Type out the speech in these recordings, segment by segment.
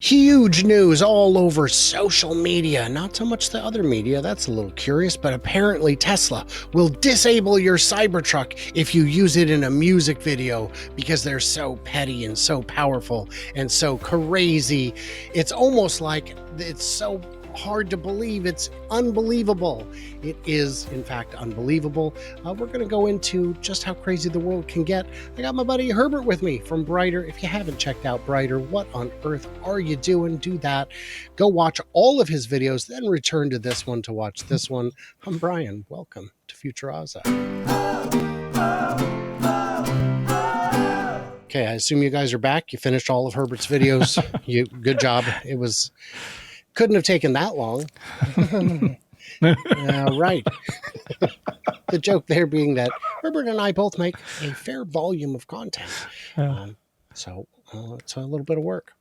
Huge news all over social media. Not so much the other media, that's a little curious, but apparently Tesla will disable your Cybertruck if you use it in a music video because they're so petty and so powerful and so crazy. It's almost like it's so hard to believe. It's unbelievable. It is, in fact, unbelievable. We're going to go into just how crazy the world can get. I got my buddy Herbert with me from Brighter. If you haven't checked out Brighter, what on earth are you doing? Do that. Go watch all of his videos, then return to this one to watch this one. I'm Brian. Welcome to Futuraza. Okay, I assume you guys are back. You finished all of Herbert's videos. Good job. Couldn't have taken that long. Right. The joke there being that Herbert and I both make a fair volume of content. So it's a little bit of work.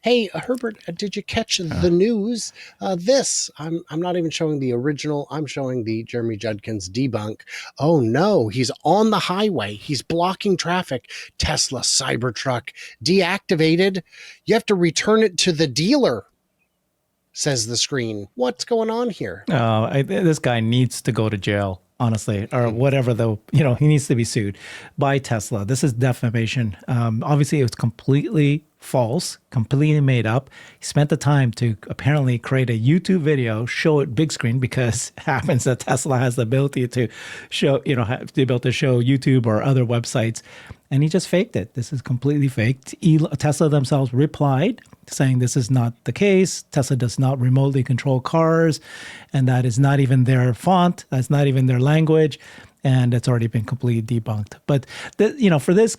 Hey, Herbert, did you catch the news? I'm not even showing the original. I'm showing the Jeremy Judkins debunk. Oh, no, he's on the highway. He's blocking traffic. Tesla Cybertruck deactivated. You have to return it to the dealer, says the screen. What's going on here? This guy needs to go to jail, honestly, or whatever, though. He needs to be sued by Tesla. This is defamation. Obviously, it was completely false, completely made up. He spent the time to apparently create a YouTube video, show it big screen, because it happens that Tesla has the ability to show, the ability to show YouTube or other websites. And he just faked it. This is completely faked. Tesla themselves replied saying this is not the case. Tesla does not remotely control cars, and that is not even their font. That's not even their language, and it's already been completely debunked. But for this,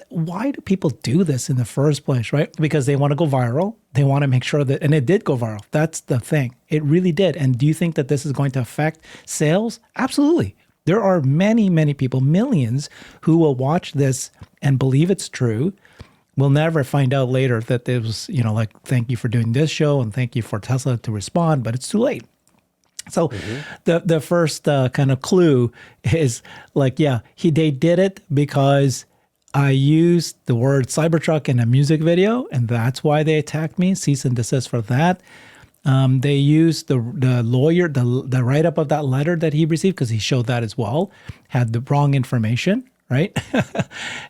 why do people do this in the first place, right? Because they want to go viral. They want to make sure that, and it did go viral. That's the thing. It really did. And do you think that this is going to affect sales? Absolutely. There are many, many people, millions, who will watch this and believe it's true. We'll never find out later that it was, thank you for doing this show and thank you for Tesla to respond, but it's too late. So the first kind of clue is they did it because I used the word Cybertruck in a music video, and that's why they attacked me. Cease and desist for that. They used the lawyer, the write-up of that letter that he received, because he showed that as well, had the wrong information, right?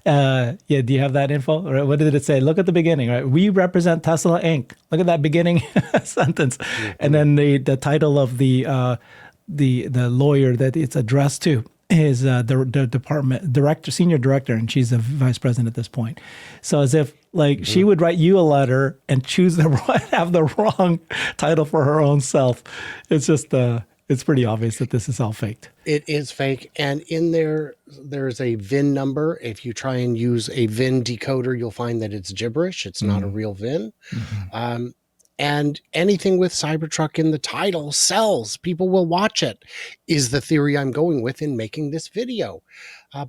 Do you have that info? Right? What did it say? Look at the beginning, right? We represent Tesla Inc. Look at that beginning sentence. And then the title of the lawyer that it's addressed to is the department director, senior director, and she's the vice president at this point. So as if she would write you a letter and choose have the wrong title for her own self. It's just it's pretty obvious that this is all faked. It is fake, and in there's a VIN number. If you try and use a VIN decoder, you'll find that it's gibberish. It's not a real VIN. And anything with Cybertruck in the title sells. People will watch it, is the theory I'm going with in making this video.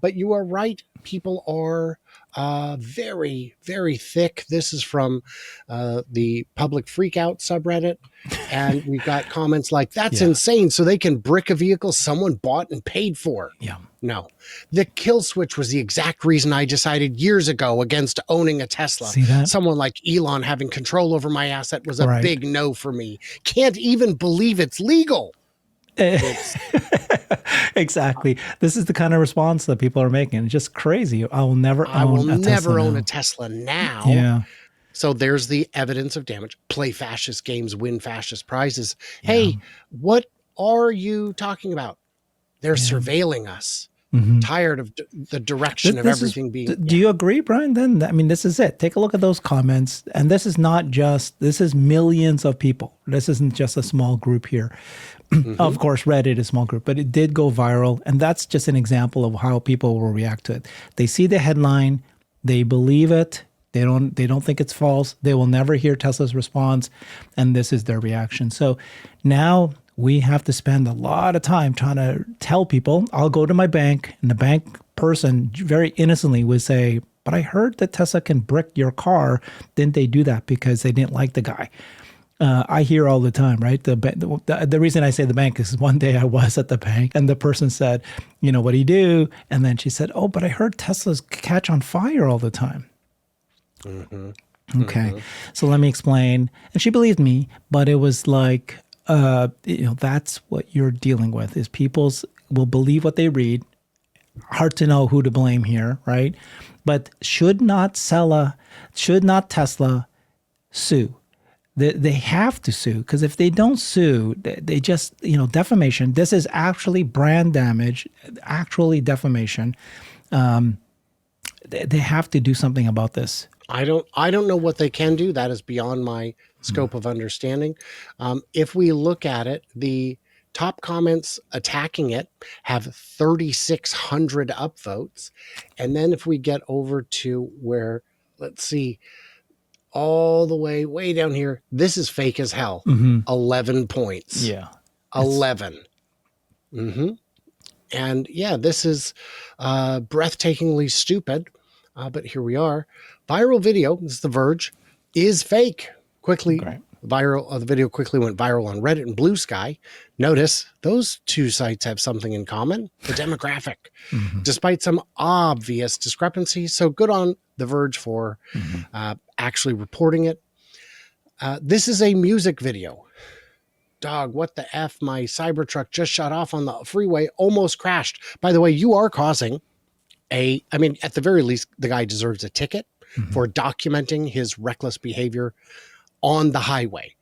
But you are right. People are very, very thick. This is from the Public Freakout subreddit. And we've got comments like, that's insane. So they can brick a vehicle someone bought and paid for. Yeah. No, the kill switch was the exact reason I decided years ago against owning a Tesla. See that? Someone like Elon having control over my asset was a big no for me. Can't even believe it's legal. Exactly. This is the kind of response that people are making. It's just crazy. I will never own a Tesla now. Yeah. So there's the evidence of damage. Play fascist games, win fascist prizes. Hey, what are you talking about? They're surveilling us. Tired of the direction of everything being. Do you agree, Brian? Then, this is it. Take a look at those comments. And this is millions of people. This isn't just a small group here. Of course, Reddit is a small group, but it did go viral. And that's just an example of how people will react to it. They see the headline, they believe it. They don't think it's false. They will never hear Tesla's response. And this is their reaction. So now we have to spend a lot of time trying to tell people. I'll go to my bank, and the bank person very innocently would say, but I heard that Tesla can brick your car. Didn't they do that because they didn't like the guy? I hear all the time, right? The reason I say the bank is one day I was at the bank and the person said, what do you do? And then she said, oh, but I heard Teslas catch on fire all the time. Okay. So let me explain. And she believed me, but it was like, that's what you're dealing with is people's will believe what they read. Hard to know who to blame here, right? But should not Tesla sue? They have to sue because if they don't sue, they just, defamation. This is actually brand damage, actually defamation. They have to do something about this. I don't know what they can do. That is beyond my scope of understanding. If we look at it, the top comments attacking it have 3,600 upvotes. And then if we get over to where, let's see, all the way down here, this is fake as hell. 11 points. Yeah. 11. And yeah, this is breathtakingly stupid. But here we are. Viral video, this is The Verge, is fake. The video quickly went viral on Reddit and Blue Sky. Notice those two sites have something in common, the demographic, despite some obvious discrepancies. So good on The Verge for actually reporting it. This is a music video. Dog, what the F? My Cybertruck just shut off on the freeway, almost crashed. By the way, you are causing at the very least, the guy deserves a ticket for documenting his reckless behavior on the highway.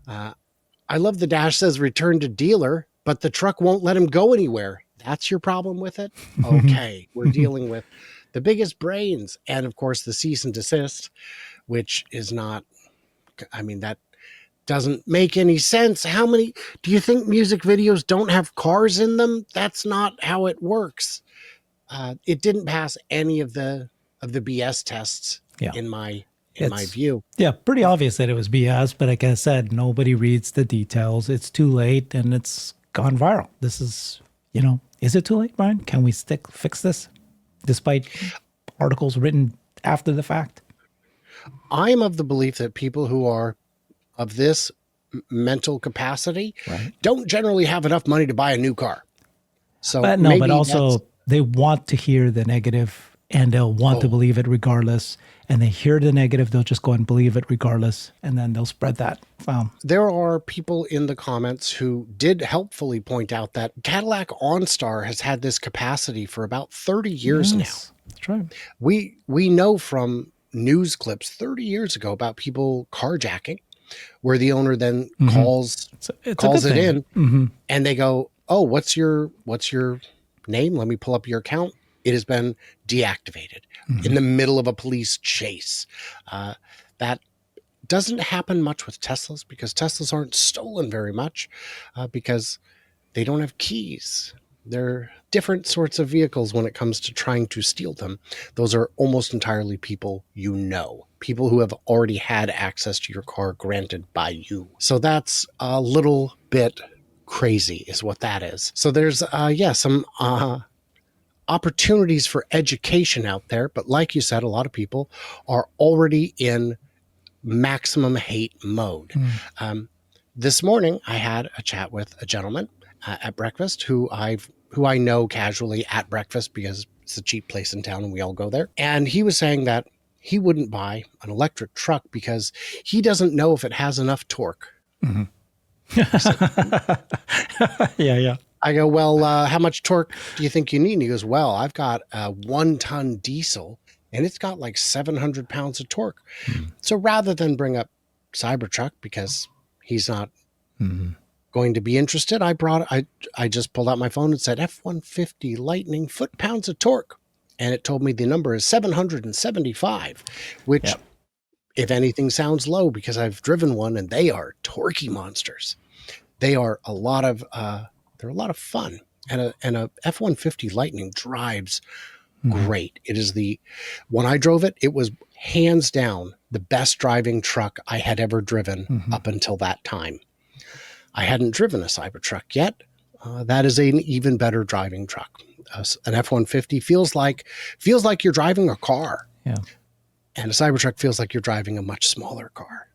I love the dash says return to dealer, but the truck won't let him go anywhere. That's your problem with it? Okay, we're dealing with the biggest brains. And of course, the cease and desist, which is not, that doesn't make any sense. How many, do you think music videos don't have cars in them? That's not how it works. It didn't pass any of the BS tests in my view. Yeah, pretty obvious that it was BS, but like I said, nobody reads the details. It's too late and it's gone viral. This is, is it too late, Brian? Can we fix this despite articles written after the fact? I'm of the belief that people who are of this mental capacity don't generally have enough money to buy a new car. So but also they want to hear the negative and they'll want to believe it regardless. And they hear the negative, they'll just go and believe it regardless. And then they'll spread that. There are people in the comments who did helpfully point out that Cadillac OnStar has had this capacity for about 30 years now. That's right. We know from news clips 30 years ago about people carjacking, where the owner then calls it in and they go, oh, what's your name? Let me pull up your account. It has been deactivated in the middle of a police chase. That doesn't happen much with Teslas because Teslas aren't stolen very much because they don't have keys. They're different sorts of vehicles when it comes to trying to steal them. Those are almost entirely people people who have already had access to your car granted by you. So that's a little bit crazy is what that is. So there's some opportunities for education out there, but like you said, a lot of people are already in maximum hate mode. This morning I had a chat with a gentleman at breakfast who I know casually at breakfast because it's a cheap place in town and we all go there. And he was saying that he wouldn't buy an electric truck because he doesn't know if it has enough torque. Yeah. I go, well, how much torque do you think you need? And he goes, well, I've got a 1-ton diesel and it's got like 700 pounds of torque. So rather than bring up Cybertruck because he's not going to be interested, I just pulled out my phone and said F-150 Lightning foot-pounds of torque. And it told me the number is 775, which if anything sounds low because I've driven one and they are torquey monsters. They are a lot of fun, and a F-150 Lightning drives great. It is when I drove it, it was hands down the best driving truck I had ever driven up until that time. I hadn't driven a Cybertruck yet. That is an even better driving truck. An F-150 feels like you're driving a car. Yeah. And a Cybertruck feels like you're driving a much smaller car.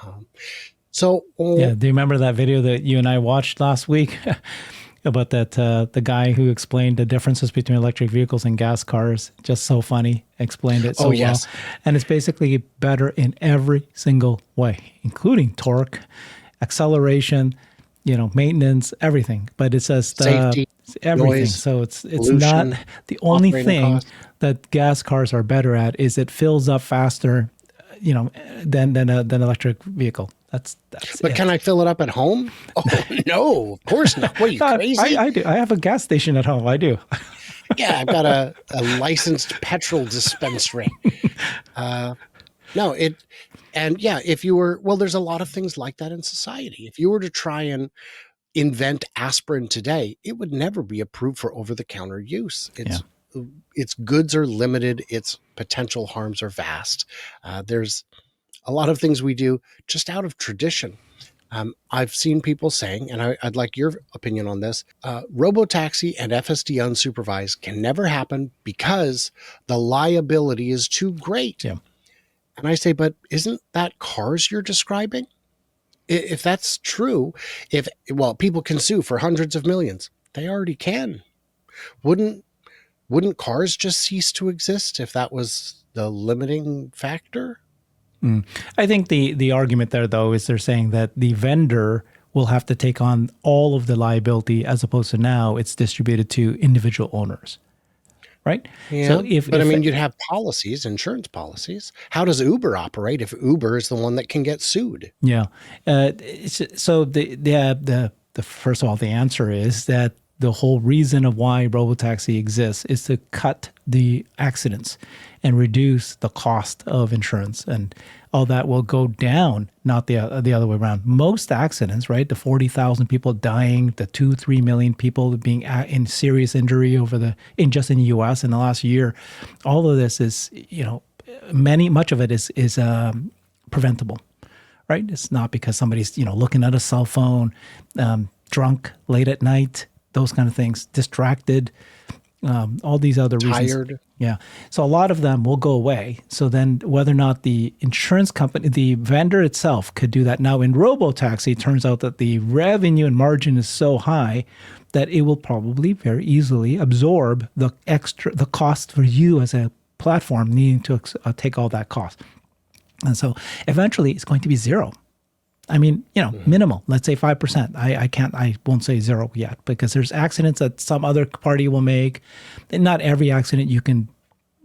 Do you remember that video that you and I watched last week about that the guy who explained the differences between electric vehicles and gas cars. Just so funny, explained it so Oh, well. yes. And it's basically better in every single way, including torque, acceleration, maintenance, everything. But it says Safety, everything. noise, So it's not pollution, the only operating thing costs. that gas cars are better at is it fills up faster, than an electric vehicle. That's But it. can I fill it up at home? Oh, no, of course not. What, are you crazy? I do. I have a gas station at home. I do. Yeah, I've got a licensed petrol dispensary. No, and yeah, if you were, well, there's a lot of things like that in society. If you were to try and invent aspirin today, it would never be approved for over-the-counter use. Its goods are limited. Its potential harms are vast. There's a lot of things we do just out of tradition. I've seen people saying, and I'd like your opinion on this, robotaxi and FSD unsupervised can never happen because the liability is too great. Yeah. And I say, but isn't that cars you're describing? If that's true, people can sue for hundreds of millions. They already can. Wouldn't cars just cease to exist if that was the limiting factor? I think the argument there, though, is they're saying that the vendor will have to take on all of the liability as opposed to now it's distributed to individual owners. Right? Yeah, So but I mean, you'd have policies, insurance policies. How does Uber operate if Uber is the one that can get sued? Yeah. So the first of all, the answer is that the whole reason of why robotaxi exists is to cut the accidents and reduce the cost of insurance, and all that will go down, not the other way around. Most accidents, right? The 40,000 people dying, the 2-3 million people being in serious injury just in the U.S. in the last year. All of this is, much of it is preventable. Right? It's not because somebody's, looking at a cell phone, drunk late at night, those kind of things, distracted, all these other reasons. Tired. Yeah. So a lot of them will go away. So then whether or not the insurance company, the vendor itself could do that. Now in robotaxi, it turns out that the revenue and margin is so high that it will probably very easily absorb the cost for you as a platform needing to take all that cost. And so eventually it's going to be zero. I mean, minimal, let's say 5%. I won't say zero yet because there's accidents that some other party will make. And not every accident you can,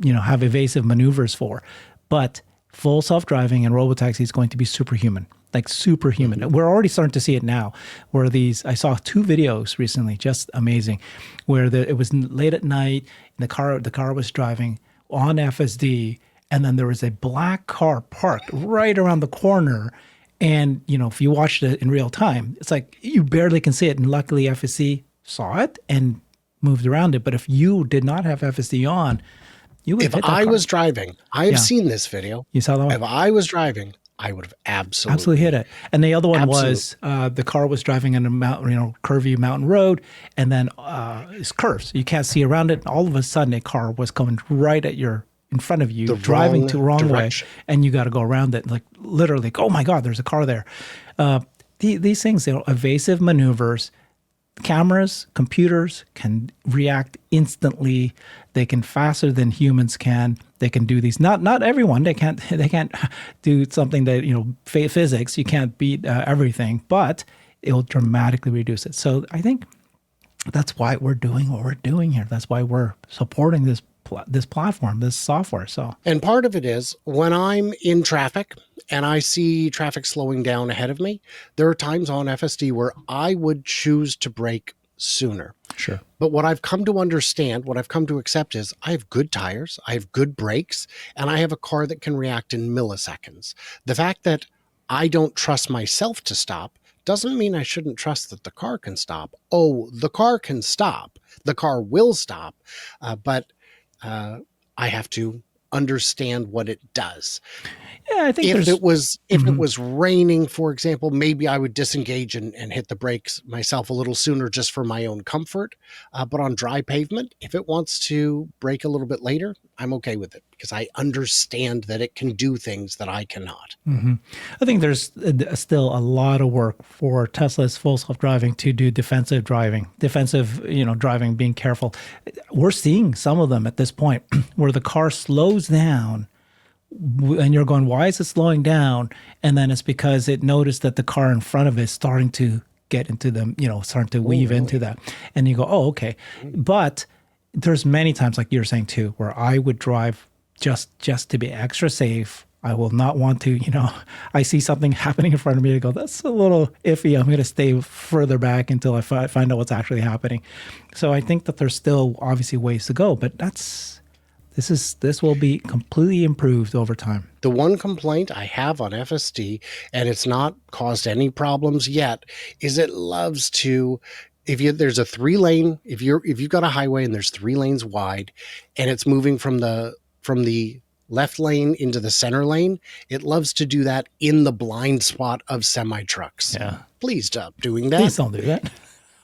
have evasive maneuvers for, but full self-driving and robotaxi is going to be superhuman, like superhuman. Mm-hmm. We're already starting to see it now where I saw 2 videos recently, just amazing, where it was late at night and the car was driving on FSD. And then there was a black car parked right around the corner. And, if you watched it in real time, it's like you barely can see it. And luckily FSD saw it and moved around it. But if you did not have FSD on, you would have hit that car. If I was driving, I've seen this video. You saw that one? If I was driving, I would have absolutely hit it. And the other one was the car was driving on a mountain, curvy mountain road, and then it's curves. You can't see around it. And all of a sudden, a car was coming right at in front of you, driving the wrong way, and you got to go around it. Like literally, oh my God, there's a car there. These things, evasive maneuvers, cameras, computers can react instantly. They can faster than humans can. They can do these. Not everyone. They can't do something that physics. You can't beat everything, but it will dramatically reduce it. So I think that's why we're doing what we're doing here. That's why we're supporting this platform, this software. And part of it is when I'm in traffic and I see traffic slowing down ahead of me, there are times on FSD where I would choose to brake sooner. Sure. But what I've come to understand, what I've come to accept is I have good tires, I have good brakes, and I have a car that can react in milliseconds. The fact that I don't trust myself to stop doesn't mean I shouldn't trust that the car can stop. Oh, the car can stop. The car will stop. But I have to understand what it does. Yeah, I think If there's. it was raining, for example, maybe I would disengage and hit the brakes myself a little sooner just for my own comfort. But on dry pavement, if it wants to brake a little bit later, I'm okay with it because I understand that it can do things that I cannot. I think there's still a lot of work for Tesla's full self-driving to do defensive driving, driving, being careful. We're seeing some of them at this point where the car slows down and you're going, why is it slowing down? And then it's because it noticed that the car in front of it is starting to get into them, starting to weave into that. And you go, oh, okay. But there's many times, like you're saying too, where I would drive just to be extra safe. I will not want to, I see something happening in front of me. I go, that's a little iffy. I'm going to stay further back until I find out what's actually happening. So I think that there's still obviously ways to go, but this will be completely improved over time. The one complaint I have on FSD, and it's not caused any problems yet, is it loves to, there's a 3-lane, if you've got a highway and there's 3 lanes wide and it's moving from the left lane into the center lane, it loves to do that in the blind spot of semi trucks. Yeah. Please stop doing that. Please don't do that.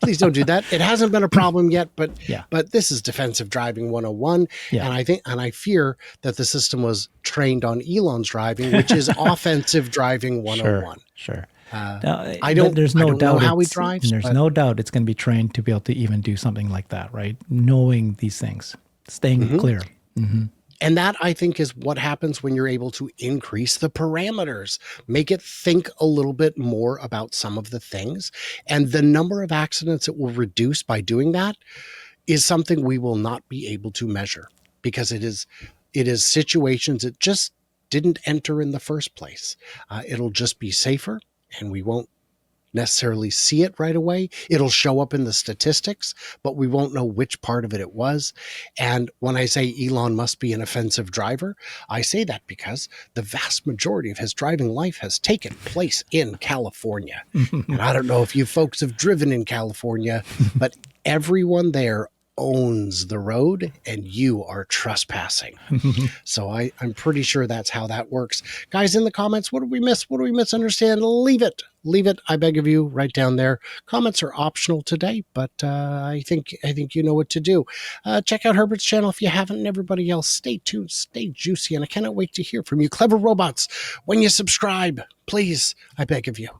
Please don't do that. It hasn't been a problem yet, but Yeah. but this is defensive driving 101. Yeah. And I fear that the system was trained on Elon's driving, which is offensive driving 101. Sure. There's no doubt how he drives. There's no doubt it's going to be trained to be able to even do something like that, right? Knowing these things, staying clear. Mm-hmm. And that, I think, is what happens when you're able to increase the parameters, make it think a little bit more about some of the things. And the number of accidents it will reduce by doing that is something we will not be able to measure because it is situations it just didn't enter in the first place. It'll just be safer and we won't necessarily see it right away. It'll show up in the statistics, but we won't know which part of it was. And when I say Elon must be an offensive driver, I say that because the vast majority of his driving life has taken place in California. And I don't know if you folks have driven in California, but everyone there owns the road and you are trespassing. So I'm pretty sure that's how that works. Guys, in the comments, what did we miss? What do we misunderstand? Leave it. I beg of you, right down there. Comments are optional today, but I think you know what to do. Check out Herbert's channel if you haven't, and everybody else. Stay tuned, stay juicy, and I cannot wait to hear from you, clever robots, when you subscribe. Please, I beg of you.